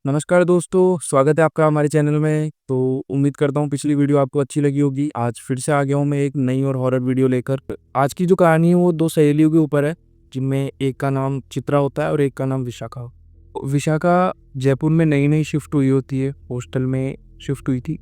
नमस्कार दोस्तों, स्वागत है आपका हमारे चैनल में। तो उम्मीद करता हूँ पिछली वीडियो आपको अच्छी लगी होगी। आज फिर से आ गया हूँ मैं एक नई और हॉरर वीडियो लेकर। आज की जो कहानी है वो 2 सहेलियों के ऊपर है, जिनमें एक का नाम चित्रा होता है और एक का नाम विशाखा। विशाखा जयपुर में नई-नई शिफ्ट हुई होती है, हॉस्टल में शिफ्ट हुई थी।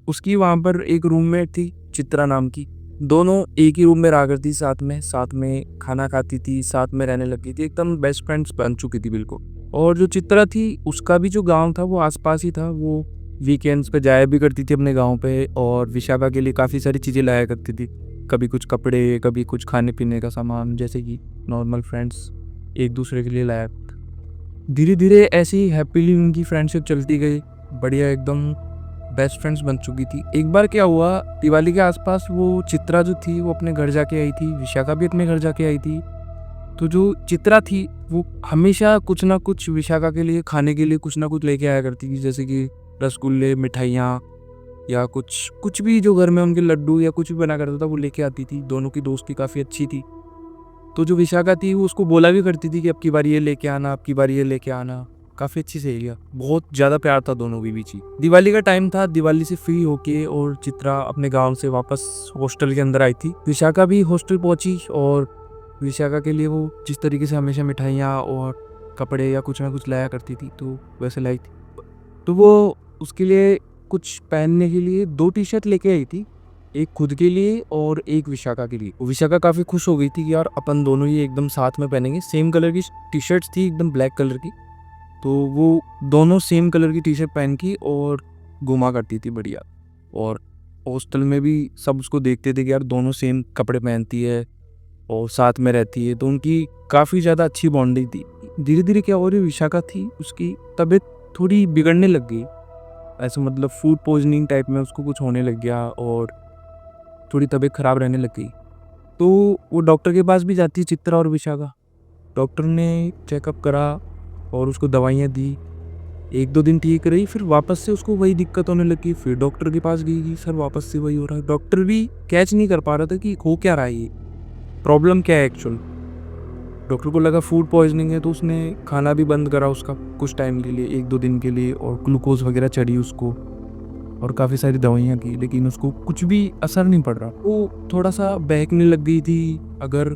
उसकी वहाँ पर एक रूममेट थी चित्रा नाम की। दोनों एक ही रूम में रहा करती, साथ में खाना खाती थी, साथ में रहने लग गई थी। एकदम बेस्ट फ्रेंड्स बन चुकी थी बिल्कुल। और जो चित्रा थी उसका भी जो गाँव था वो आस-पास ही था। वो वीकेंड्स पे जाया भी करती थी अपने गाँव पे और विशाखा के लिए काफ़ी सारी चीज़ें लाया करती थी। कभी कुछ कपड़े, कभी कुछ खाने-पीने का सामान, जैसे कि नॉर्मल फ्रेंड्स एक-दूसरे के लिए लाया। धीरे-धीरे ऐसे ही हैपीली उनकी फ्रेंडशिप चलती गई। बढ़िया एकदम बेस्ट फ्रेंड्स बन चुकी थी। एक बार क्या हुआ, दिवाली के आसपास वो चित्रा जो थी वो अपने घर जाके आई थी, विशाखा भी अपने घर जाके आई थी। तो जो चित्रा थी वो हमेशा कुछ ना कुछ विशाखा के लिए खाने के लिए कुछ ना कुछ लेके आया करती थी, जैसे कि रसगुल्ले, मिठाइयाँ या कुछ कुछ भी जो घर में उनके लड्डू या कुछ भी बना करता था वो लेके आती थी। दोनों की दोस्ती काफ़ी अच्छी थी। तो जो विशाखा थी वो उसको बोला भी करती थी कि अब की बार ये लेके आना, अब की बार ये लेके आना। काफ़ी अच्छी सहेलियाँ, बहुत ज़्यादा प्यार था दोनों के बीच ही। दिवाली का टाइम था, दिवाली से फ्री होके और चित्रा अपने गाँव से वापस हॉस्टल के अंदर आई थी। विशाखा भी हॉस्टल पहुंची और विशाखा के लिए वो जिस तरीके से हमेशा मिठाइयाँ और कपड़े या कुछ ना कुछ लाया करती थी, तो वैसे लाई थी। तो वो उसके लिए कुछ पहनने के लिए 2 टी-शर्ट लेके आई थी। एक खुद के लिए और एक विशाखा के लिए। विशाखा काफ़ी खुश हो गई थी कि यार अपन दोनों ही एकदम साथ में पहनेंगे। सेम कलर की टी-शर्ट्स थी, एकदम ब्लैक कलर की। तो वो दोनों सेम कलर की टी-शर्ट पहन की और घूमा करती थी बढ़िया। और हॉस्टल में भी सब उसको देखते थे कि यार दोनों सेम कपड़े पहनती है और साथ में रहती है, तो उनकी काफ़ी ज़्यादा अच्छी बॉन्डिंग थी। धीरे-धीरे क्या हो रही, विशाखा थी उसकी तबीयत थोड़ी बिगड़ने लग गई। ऐसा मतलब फूड पॉइज़निंग टाइप में उसको कुछ होने लग गया और थोड़ी तबीयत ख़राब रहने लग गई। तो वो डॉक्टर के पास भी जाती है चित्रा और विशाखा। डॉक्टर ने चेकअप करा और उसको दवाइयाँ दी। 1-2 दिन ठीक रही, फिर वापस से उसको वही दिक्कत होने लगी। फिर डॉक्टर के पास गई कि सर वापस से वही हो रहा है। डॉक्टर भी कैच नहीं कर पा रहा था कि हो क्या रहा है ये, प्रॉब्लम क्या है एक्चुअल। डॉक्टर को लगा फूड पॉइजनिंग है, तो उसने खाना भी बंद करा उसका कुछ टाइम के लिए, 1-2 दिन के लिए, और ग्लूकोज वगैरह चढ़ी उसको और काफ़ी सारी दवाइयाँ की, लेकिन उसको कुछ भी असर नहीं पड़ रहा। वो थोड़ा सा बहकने लग गई थी। अगर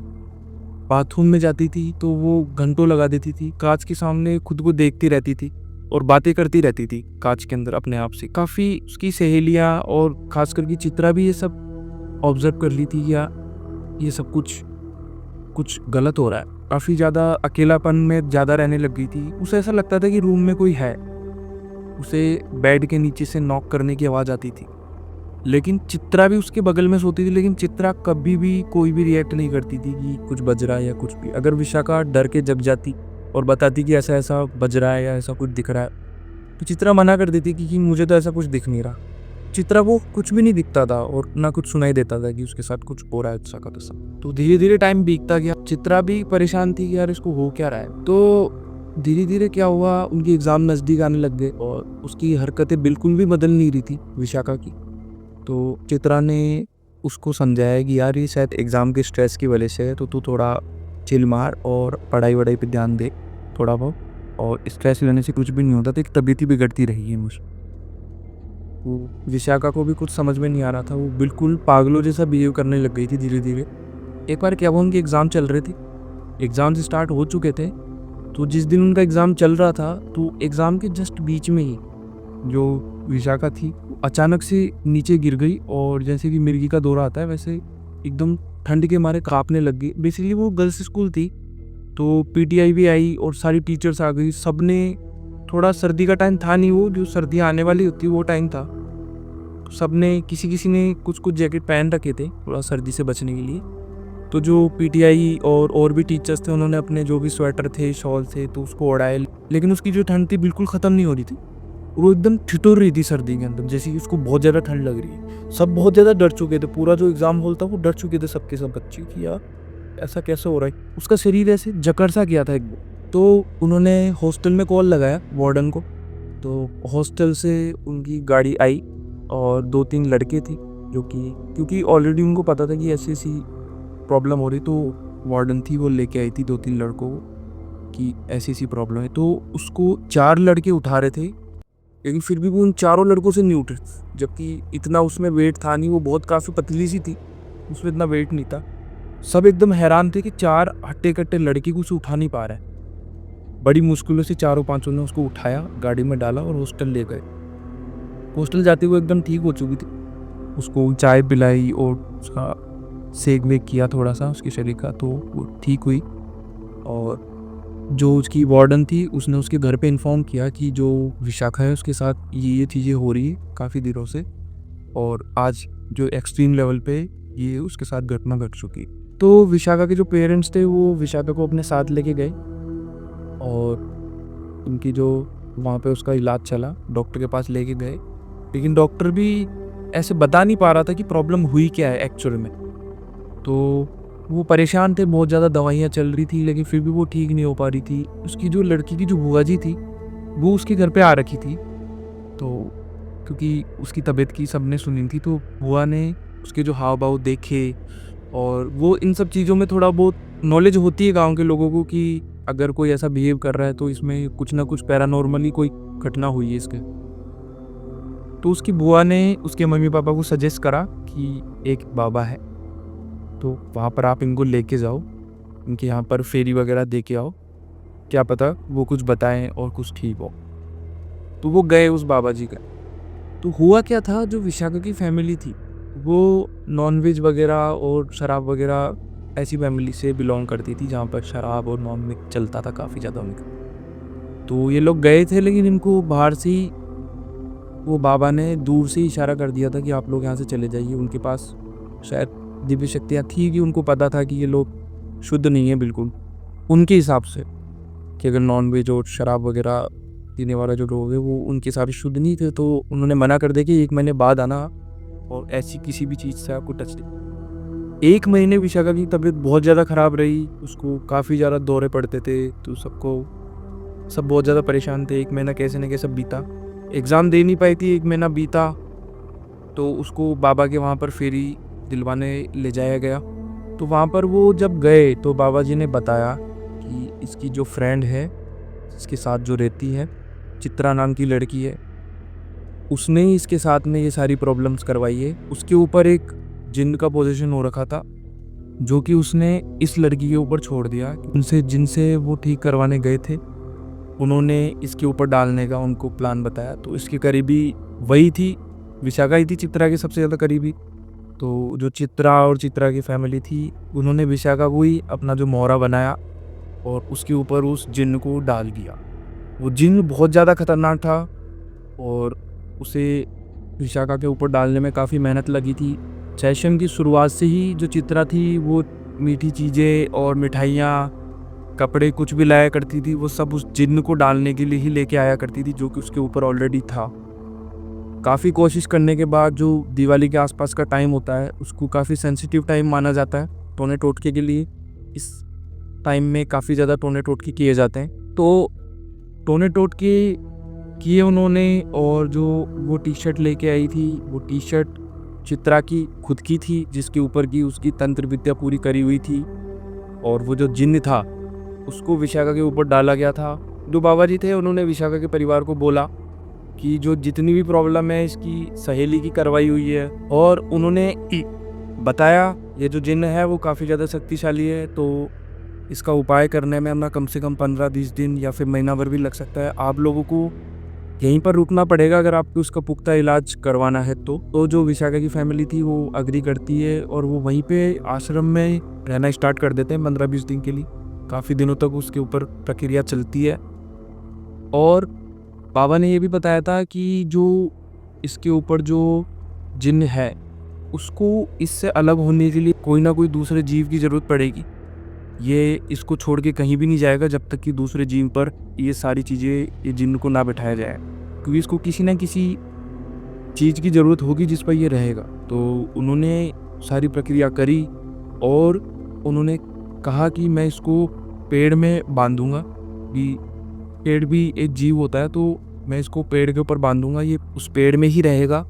बाथरूम में जाती थी तो वो घंटों लगा देती थी, कांच के सामने खुद को देखती रहती थी और बातें करती रहती थी कांच के अंदर अपने आप से। काफ़ी उसकी सहेलियाँ और खास करके चित्रा भी ये सब ऑब्जर्व कर ली थी, या ये सब कुछ कुछ गलत हो रहा है। काफ़ी ज़्यादा अकेलापन में ज़्यादा रहने लग गई थी। उसे ऐसा लगता था कि रूम में कोई है। उसे बेड के नीचे से नॉक करने की आवाज़ आती थी। लेकिन चित्रा भी उसके बगल में सोती थी, लेकिन चित्रा कभी भी कोई भी रिएक्ट नहीं करती थी कि कुछ बज रहा है या कुछ भी। अगर विशाखा डर के जग जाती और बताती कि ऐसा-ऐसा बज रहा है या ऐसा कुछ दिख रहा है, तो चित्रा मना कर देती कि मुझे तो ऐसा कुछ दिख नहीं रहा। चित्रा को कुछ भी नहीं दिखता था और ना कुछ सुनाई देता था कि उसके साथ कुछ हो रहा है ऐसा का तैसा। तो धीरे-धीरे टाइम बीतता गया। चित्रा भी परेशान थी कि यार इसको हो क्या रहा है। तो धीरे-धीरे क्या हुआ, उनकी एग्ज़ाम नज़दीक आने लग गए और उसकी हरकतें बिल्कुल भी बदल नहीं रही थी विशाखा की। तो चित्रा ने उसको समझाया कि यार ये शायद एग्ज़ाम के स्ट्रेस की वजह से है, तो तू थोड़ा चिल मार और पढ़ाई-वढ़ाई पे ध्यान दे थोड़ा बहुत, और स्ट्रेस लेने से कुछ भी नहीं होता, तो एक तबीयत ही बिगड़ती रहेगी मुझ। वो विशाखा को भी कुछ समझ में नहीं आ रहा था, वो बिल्कुल पागलों जैसा बिहेव करने लग गई थी धीरे-धीरे। एक बार क्या हुआ, उनके एग्ज़ाम चल रहे थे, एग्ज़ाम्स स्टार्ट हो चुके थे, तो जिस दिन उनका एग्ज़ाम चल रहा था, तो एग्ज़ाम के जस्ट बीच में ही जो विशाखा थी अचानक से नीचे गिर गई और जैसे कि मिर्गी का दौरा आता है वैसे एकदम ठंड के मारे काँपने लग गई। बेसिकली वो गर्ल्स स्कूल थी, तो पीटीआई भी आई और सारी टीचर्स आ गई। सबने, थोड़ा सर्दी का टाइम था नहीं, वो जो सर्दियाँ आने वाली होती है वो टाइम था, तो सबने किसी ने कुछ जैकेट पहन रखे थे थोड़ा सर्दी से बचने के लिए। तो जो पीटीआई और भी टीचर्स थे उन्होंने अपने जो भी स्वेटर थे, शॉल थे, तो उसको ओढ़ाए, लेकिन उसकी जो ठंड थी बिल्कुल ख़त्म नहीं हो रही थी। वो एकदम ठिठुर रही थी सर्दी के अंदर, जैसे कि उसको बहुत ज़्यादा ठंड लग रही है। सब बहुत ज़्यादा डर चुके थे, पूरा जो एग्ज़ाम हॉल था वो डर चुके थे, सबके सब बच्चे, कि यार ऐसा कैसे हो रहा है। उसका शरीर ऐसे जकड़ सा गया था एकदम। तो उन्होंने हॉस्टल में कॉल लगाया वार्डन को, तो हॉस्टल से उनकी गाड़ी आई और 2-3 लड़के थे जो कि, क्योंकि ऑलरेडी उनको पता था कि ऐसी-ऐसी प्रॉब्लम हो रही, तो वार्डन थी वो लेके आई थी 2-3 लड़कों को। कि ऐसी प्रॉब्लम है। तो उसको 4 लड़के उठा रहे थे, लेकिन फिर भी वो उन चारों लड़कों से नहीं उठे, जबकि इतना उसमें वेट था नहीं, वो बहुत काफ़ी पतली सी थी, उसमें इतना वेट नहीं था। सब एकदम हैरान थे कि 4 हट्टे-कट्टे लड़के को उसे उठा नहीं पा रहा है। बड़ी मुश्किलों से चारों पाँचों ने उसको उठाया, गाड़ी में डाला और हॉस्टल ले गए। हॉस्टल जाते हुए एकदम ठीक हो चुकी थी, उसको चाय पिलाई और उसका सेक-वेक किया थोड़ा-सा उसके शरीर का, तो वो ठीक हुई। और जो उसकी वार्डन थी उसने उसके घर पे इन्फॉर्म किया कि जो विशाखा है उसके साथ ये चीज़ें हो रही है काफ़ी दिनों से, और आज जो एक्सट्रीम लेवल पे ये उसके साथ घटना घट चुकी। तो विशाखा के जो पेरेंट्स थे वो विशाखा को अपने साथ लेके गए, और उनकी जो वहाँ पे उसका इलाज चला, डॉक्टर के पास लेके गए, लेकिन डॉक्टर भी ऐसे बता नहीं पा रहा था कि प्रॉब्लम हुई क्या है एक्चुअल में। तो वो परेशान थे, बहुत ज़्यादा दवाइयाँ चल रही थी, लेकिन फिर भी वो ठीक नहीं हो पा रही थी। उसकी जो लड़की की जो बुआ जी थी वो उसके घर पे आ रखी थी, तो क्योंकि उसकी तबीयत की सबने सुनी थी, तो बुआ ने उसके जो हाव भाव देखे, और वो इन सब चीज़ों में थोड़ा बहुत नॉलेज होती है गांव के लोगों को कि अगर कोई ऐसा बिहेव कर रहा है तो इसमें कुछ ना कुछ पैरानॉर्मली कोई घटना हुई है इसके। तो उसकी बुआ ने उसके मम्मी पापा को सजेस्ट करा कि एक बाबा है, तो वहाँ पर आप इनको लेके जाओ, इनके यहाँ पर फेरी वगैरह दे के आओ, क्या पता वो कुछ बताएं और कुछ ठीक हो। तो वो गए उस बाबा जी का। तो हुआ क्या था, जो विशाखा की फैमिली थी वो नॉनवेज वगैरह और शराब वगैरह ऐसी फैमिली से बिलोंग करती थी जहाँ पर शराब और नॉन वेज चलता था काफ़ी ज़्यादा उनका। तो ये लोग गए थे, लेकिन इनको बाहर से ही वो बाबा ने दूर से ही इशारा कर दिया था कि आप लोग यहाँ से चले जाइए। उनके पास शायद दिव्य शक्तियाँ थी कि उनको पता था कि ये लोग शुद्ध नहीं है बिल्कुल, उनके हिसाब से, कि अगर नॉन वेज और शराब वगैरह पीने वाला जो लोग है वो उनके हिसाब से शुद्ध नहीं थे। तो उन्होंने मना कर दिया कि 1 महीने बाद आना, और ऐसी किसी भी चीज़ से आपको टच नहीं। 1 महीने विशाखा की तबीयत बहुत ज़्यादा ख़राब रही, उसको काफ़ी ज़्यादा दौरे पड़ते थे, तो सब बहुत ज़्यादा परेशान थे। 1 महीना कैसे न कैसे बीता, एग्ज़ाम दे नहीं पाई थी, 1 महीना बीता। तो उसको बाबा के वहाँ पर फेरी दिलवाने ले जाया गया। तो वहाँ पर वो जब गए तो बाबा जी ने बताया कि इसकी जो फ्रेंड है, इसके साथ जो रहती है, चित्रा नाम की लड़की है, उसने ही इसके साथ में ये सारी प्रॉब्लम्स करवाई है। उसके ऊपर एक जिन्न का पोजीशन हो रखा था, जो कि उसने इस लड़की के ऊपर छोड़ दिया। उनसे जिनसे वो ठीक करवाने गए थे उन्होंने इसके ऊपर डालने का उनको प्लान बताया। तो इसके करीबी वही थी, विशाखा ही थी चित्रा की सबसे ज़्यादा करीबी। तो जो चित्रा और चित्रा की फैमिली थी उन्होंने विशाखा को ही अपना जो मोहरा बनाया और उसके ऊपर उस जिन्न को डाल दिया। वो जिन्न बहुत ज़्यादा खतरनाक था, और उसे विशाखा के ऊपर डालने में काफ़ी मेहनत लगी थी। सेशन की शुरुआत से ही जो चित्रा थी वो मीठी चीज़ें और मिठाइयाँ, कपड़े कुछ भी लाया करती थी, वो सब उस जिन्न को डालने के लिए ही लेके आया करती थी, जो कि उसके ऊपर ऑलरेडी था। काफ़ी कोशिश करने के बाद जो दिवाली के आसपास का टाइम होता है उसको काफ़ी सेंसिटिव टाइम माना जाता है टोने टोटके के लिए। इस टाइम में काफ़ी ज़्यादा टोने टोटके किए जाते हैं। तो टोने टोटके किए उन्होंने, और जो वो टी शर्ट लेके आई थी वो टी शर्ट चित्रा की खुद की थी, जिसके ऊपर की उसकी तंत्र विद्या पूरी करी हुई थी, और वो जो जिन्न था उसको विशाखा के ऊपर डाला गया था। जो बाबा जी थे उन्होंने विशाखा के परिवार को बोला कि जो जितनी भी प्रॉब्लम है इसकी सहेली की करवाई हुई है, और उन्होंने बताया ये जो जिन्न है वो काफ़ी ज़्यादा शक्तिशाली है, तो इसका उपाय करने में हमें कम से कम 15-20 दिन या फिर महीना भर भी लग सकता है। आप लोगों को यहीं पर रुकना पड़ेगा अगर आपको उसका पुख्ता इलाज करवाना है। तो जो विशाखा की फैमिली थी वो अग्री करती है, और वो वहीं पे आश्रम में रहना स्टार्ट कर देते हैं 15-20 दिन के लिए। काफ़ी दिनों तक उसके ऊपर प्रक्रिया चलती है। और बाबा ने ये भी बताया था कि जो इसके ऊपर जो जिन्न है उसको इससे अलग होने के लिए कोई ना कोई दूसरे जीव की ज़रूरत पड़ेगी। ये इसको छोड़ के कहीं भी नहीं जाएगा जब तक कि दूसरे जीव पर ये सारी चीज़ें, ये जिन्न को ना बिठाया जाए, क्योंकि इसको किसी ना किसी चीज़ की ज़रूरत होगी जिस पर ये रहेगा। तो उन्होंने सारी प्रक्रिया करी, और उन्होंने कहा कि मैं इसको पेड़ में बांधूंगा, कि पेड़ भी एक जीव होता है, तो मैं इसको पेड़ के ऊपर बांधूंगा, ये उस पेड़ में ही रहेगा।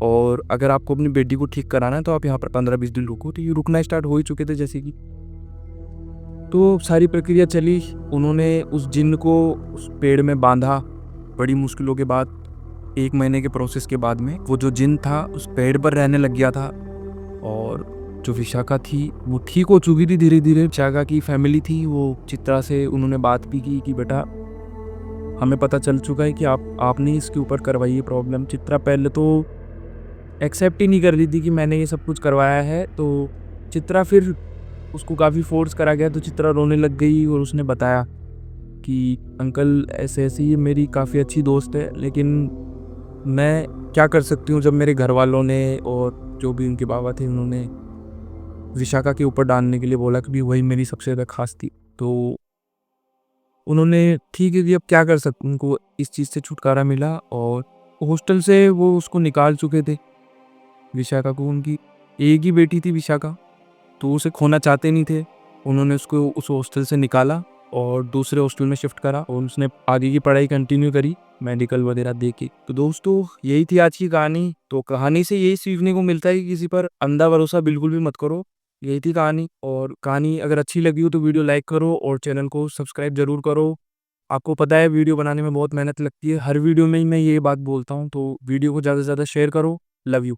और अगर आपको अपनी बेटी को ठीक कराना है तो आप यहाँ पर 15-20 दिन रुको। तो ये रुकना स्टार्ट हो ही चुके थे जैसे कि। तो सारी प्रक्रिया चली, उन्होंने उस जिन्न को उस पेड़ में बाँधा, बड़ी मुश्किलों के बाद 1 महीने के प्रोसेस के बाद में वो जो जिन्न था उस पेड़ पर रहने लग गया था और जो विशाखा थी वो ठीक हो चुकी थी धीरे-धीरे। विशाखा की फैमिली थी, वो चित्रा से उन्होंने बात भी की कि बेटा हमें पता चल चुका है कि आपने इसके ऊपर करवाई है प्रॉब्लम। चित्रा पहले तो एक्सेप्ट ही नहीं कर रही थी कि मैंने ये सब कुछ करवाया है, तो चित्रा फिर उसको काफ़ी फ़ोर्स करा गया तो चित्रा रोने लग गई और उसने बताया कि अंकल ऐसे-ऐसे ये मेरी काफ़ी अच्छी दोस्त है, लेकिन मैं क्या कर सकती हूँ जब मेरे घरवालों ने और जो भी उनके बाबा थे उन्होंने विशाखा के ऊपर डालने के लिए बोला क्योंकि वही मेरी सबसे ज़्यादा ख़ास थी। तो उन्होंने ठीक है कि अब क्या कर सकते, उनको इस चीज़ से छुटकारा मिला और हॉस्टल से वो उसको निकाल चुके थे, विशाखा को। उनकी एक ही बेटी थी विशाखा, तो उसे खोना चाहते नहीं थे। उन्होंने उसको उस हॉस्टल से निकाला और दूसरे हॉस्टल में शिफ्ट करा और उसने आगे की पढ़ाई कंटिन्यू करी, मेडिकल वगैरह दे के। तो दोस्तों यही थी आज की कहानी। तो कहानी से यही सीखने को मिलता है कि किसी पर अंधा भरोसा बिल्कुल भी मत करो। यही थी कहानी, और कहानी अगर अच्छी लगी हो तो वीडियो लाइक करो और चैनल को सब्सक्राइब ज़रूर करो। आपको पता है वीडियो बनाने में बहुत मेहनत लगती है, हर वीडियो में ही मैं ये बात बोलता हूँ, तो वीडियो को ज़्यादा से ज़्यादा शेयर करो। Love you.